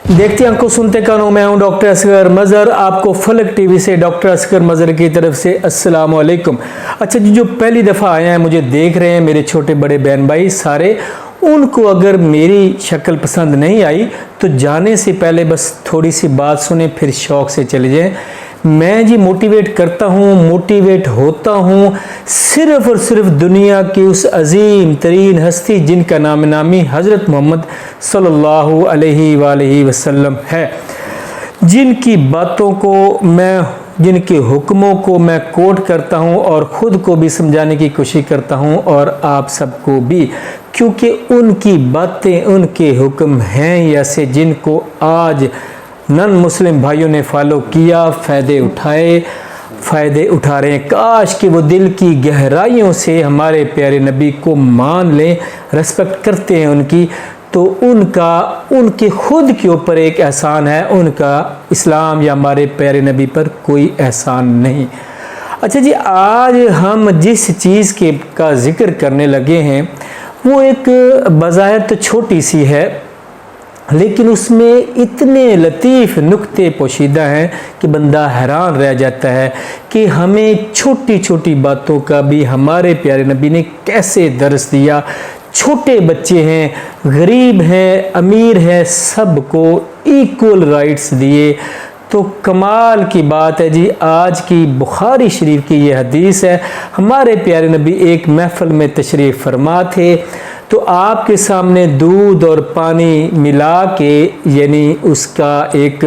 देखते आंखों सुनते कानों, मैं हूं डॉक्टर असगर मज़हर। आपको फलक टीवी से डॉक्टर असगर मज़हर की तरफ से अस्सलाम वालेकुम। अच्छा जी, जो पहली दफ़ा आए हैं, मुझे देख रहे हैं मेरे छोटे बड़े बहन भाई सारे, उनको अगर मेरी शक्ल पसंद नहीं आई तो जाने से पहले बस थोड़ी सी बात सुने, फिर शौक़ से चले जाएं। मैं जी मोटिवेट करता हूँ, मोटिवेट होता हूँ सिर्फ़ और सिर्फ दुनिया की उस अजीम तरीन हस्ती जिनका नाम नामी हज़रत मोहम्मद सल्लल्लाहु अलैहि वसल्लम है, जिनकी बातों को मैं, जिनके हुक्मों को मैं कोट करता हूँ और ख़ुद को भी समझाने की कोशिश करता हूँ और आप सबको भी, क्योंकि उनकी बातें, उनके हुक्म हैं ऐसे जिनको आज नन मुस्लिम भाइयों ने फॉलो किया, फ़ायदे उठाए, फ़ायदे उठा रहे हैं। काश कि वो दिल की गहराइयों से हमारे प्यारे नबी को मान लें, रेस्पेक्ट करते हैं उनकी, तो उनके खुद के ऊपर एक एहसान है, उनका इस्लाम या हमारे प्यारे नबी पर कोई एहसान नहीं। अच्छा जी, आज हम जिस चीज़ का ज़िक्र करने लगे हैं वो एक बज़ाहिर तो छोटी सी है, लेकिन उसमें इतने लतीफ़ नुक्ते पोशीदा हैं कि बंदा हैरान रह जाता है कि हमें छोटी छोटी बातों का भी हमारे प्यारे नबी ने कैसे दर्स दिया। छोटे बच्चे हैं, गरीब हैं, अमीर हैं, सबको इक्वल राइट्स दिए। तो कमाल की बात है जी। आज की बुखारी शरीफ की ये हदीस है, हमारे प्यारे नबी एक महफ़िल में तशरीफ़ फरमा थे, तो आपके सामने दूध और पानी मिला के, यानी उसका एक,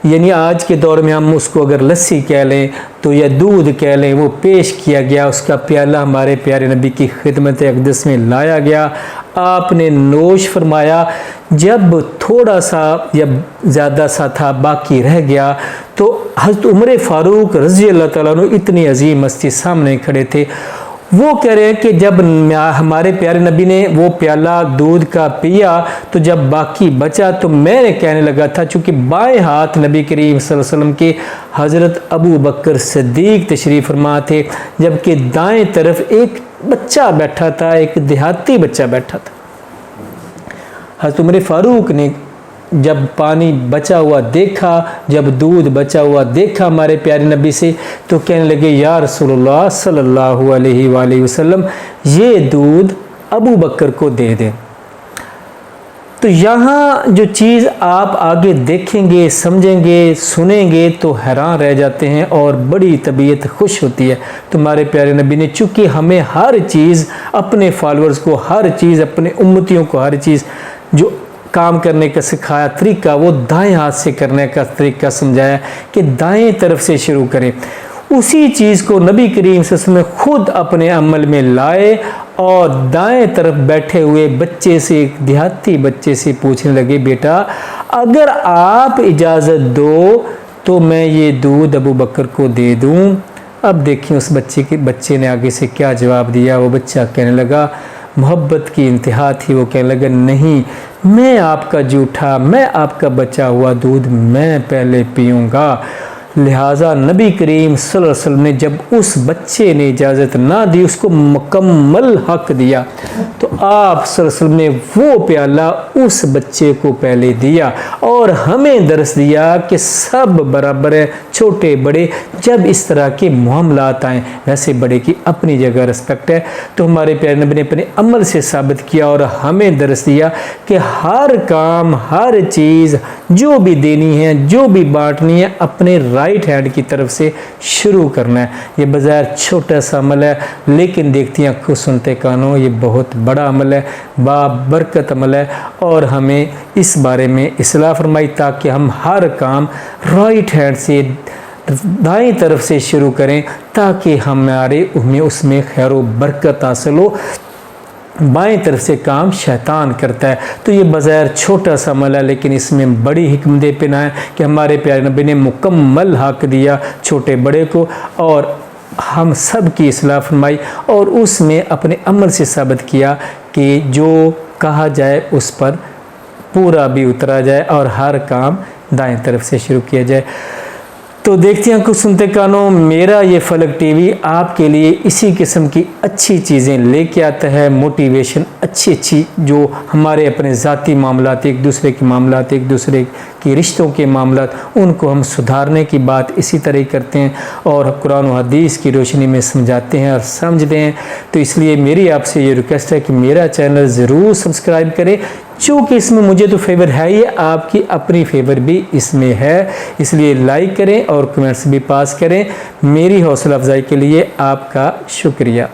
यानी आज के दौर में हम उसको अगर लस्सी कह लें तो या दूध कह लें, वो पेश किया गया। उसका प्याला हमारे प्यारे नबी की खिदमत अक़दस में लाया गया, आपने नोश फरमाया। जब थोड़ा सा या ज़्यादा सा था बाकी रह गया तो हज़रत उमर फ़ारूक रज़ी अल्लाह तआला अन्हु, इतनी अजीम हस्ती सामने खड़े थे, वो कह रहे हैं कि जब हमारे प्यारे नबी ने वो प्याला दूध का पिया तो जब बाकी बचा तो मैंने कहने लगा था, चूँकि बाएं हाथ नबी करीम सल्लल्लाहु अलैहि वसल्लम के हज़रत अबू बकर सिद्दीक़ तशरीफ़ फरमा थे, जबकि दाएं तरफ एक बच्चा बैठा था, एक देहाती बच्चा बैठा था। हज़रत उमर फ़ारूक ने जब पानी बचा हुआ देखा, जब दूध बचा हुआ देखा हमारे प्यारे नबी से, तो कहने लगे, या रसूलुल्लाह सल्लल्लाहु अलैहि वसल्लम, ये दूध अबू बकर को दे दें। तो यहाँ जो चीज़ आप आगे देखेंगे, समझेंगे, सुनेंगे तो हैरान रह जाते हैं और बड़ी तबीयत खुश होती है। तुम्हारे प्यारे नबी ने, चूँकि हमें हर चीज़, अपने फॉलोअर्स को हर चीज़, अपने उम्मतियों को हर चीज़ जो काम करने का सिखाया तरीका, वो दाएं हाथ से करने का तरीका समझाया कि दाएं तरफ से शुरू करें। उसी चीज़ को नबी करीम सल्लल्लाहु अलैहि वसल्लम खुद अपने अमल में लाए और दाएं तरफ बैठे हुए बच्चे से, एक देहाती बच्चे से पूछने लगे, बेटा अगर आप इजाज़त दो तो मैं ये दूध अबू बकर को दे दूँ। अब देखिए उस बच्चे ने आगे से क्या जवाब दिया। वो बच्चा कहने लगा, मोहब्बत की इंतहा थी, वो कहने लगा, नहीं, मैं आपका जूठा, मैं आपका बचा हुआ दूध मैं पहले पीऊँगा। लिहाजा नबी करीम सल्लल्लाहु अलैहि वसल्लम ने जब उस बच्चे ने इजाज़त ना दी, उसको मुकम्मल हक दिया, तो आप सल्लल्लाहु अलैहि वसल्लम ने वो प्याला उस बच्चे को पहले दिया और हमें दर्स दिया कि सब बराबर है, छोटे बड़े। जब इस तरह के मामलात आएँ, वैसे बड़े की अपनी जगह रिस्पेक्ट है, तो हमारे प्यारे नबी ने अपने अमल से साबित किया और हमें दर्स दिया कि हर काम, हर चीज़ जो भी देनी है, जो भी बांटनी है, अपने राइट हैंड की तरफ से शुरू करना है। ये बज़ाहिर छोटा सा अमल है, लेकिन देखती आंखों सुनते कानों, ये बहुत बड़ा अमल है, बाबरकत अमल है, और हमें इस बारे में इस्लाह फरमाई ताकि हम हर काम राइट हैंड से, दाएं तरफ से शुरू करें, ताकि हमारे उसमें खैर व बरकत हासिल हो। बाएं तरफ से काम शैतान करता है। तो ये बज़ाहिर छोटा सा अमल है, लेकिन इसमें बड़ी हिकमत पिना है कि हमारे प्यारे नबी ने मुकम्मल हक दिया छोटे बड़े को, और हम सब की इस्लाह फरमाई और उसमें अपने अमल से साबित किया कि जो कहा जाए उस पर पूरा भी उतरा जाए और हर काम दाएं तरफ से शुरू किया जाए। तो देखते हैं कुछ सुनते कानों, मेरा ये फलक टीवी आपके लिए इसी किस्म की अच्छी चीज़ें लेके आता है, मोटिवेशन अच्छी जो हमारे अपने ज़ाती मामलात, एक दूसरे के मामलात, एक दूसरे की रिश्तों के मामलात, उनको हम सुधारने की बात इसी तरह करते हैं और कुरान और हदीस की रोशनी में समझाते हैं और समझते हैं। तो इसलिए मेरी आपसे ये रिक्वेस्ट है कि मेरा चैनल ज़रूर सब्सक्राइब करें, चूँकि इसमें मुझे तो फेवर है ही, आपकी अपनी फेवर भी इसमें है, इसलिए लाइक करें और कमेंट्स भी पास करें। मेरी हौसला अफजाई के लिए आपका शुक्रिया।